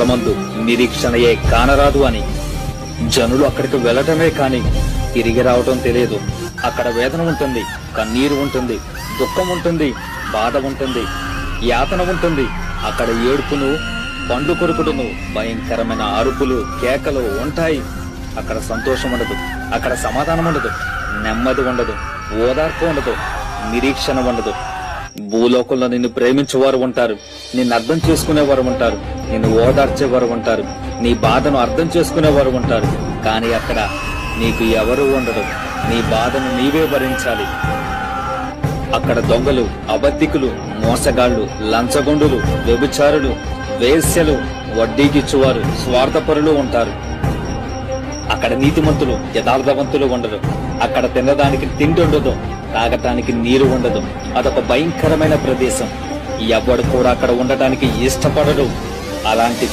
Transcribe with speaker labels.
Speaker 1: మందు నిరీక్షణయే కానరాదు అని జనులు అక్కడికి వెళ్లటమే కాని తిరిగి రావటం తెలియదు. అక్కడ వేదన ఉంటుంది, కన్నీరు ఉంటుంది, దుఃఖం ఉంటుంది, బాధ ఉంటుంది, యాతన ఉంటుంది. అక్కడ ఏడుపును, పండు కొరుకుడును, భయంకరమైన అరుపులు, కేకలు ఉంటాయి. అక్కడ సంతోషం ఉండదు, అక్కడ సమాధానం ఉండదు, నెమ్మది ఉండదు, ఓదార్పు ఉండదు, నిరీక్షణ ఉండదు. భూలోకంలో నిన్ను ప్రేమించేవారు ఉంటారు, నిన్ను అర్థం చేసుకునేవారు ఉంటారు, నిన్ను ఓదార్చేవారు ఉంటారు, నీ బాధను అర్థం చేసుకునేవారు ఉంటారు. కానీ అక్కడ నీకు ఎవరూ ఉండరు, నీ బాధను నీవే భరించాలి. అక్కడ దొంగలు, అబద్ధికులు, మోసగాళ్లు, లంచగొండులు, వ్యభిచారులు, వేశ్యలు, వడ్డీకిచ్చువారు, స్వార్థపరులు ఉంటారు. అక్కడ నీతిమంతులు, యథార్థవంతులు ఉండరు. అక్కడ తినడానికి తిండి ఉండదు, తాగటానికి నీరు ఉండదు. అదొక భయంకరమైన ప్రదేశం. ఎవడు కూడా అక్కడ ఉండటానికి ఇష్టపడడు. అలాంటి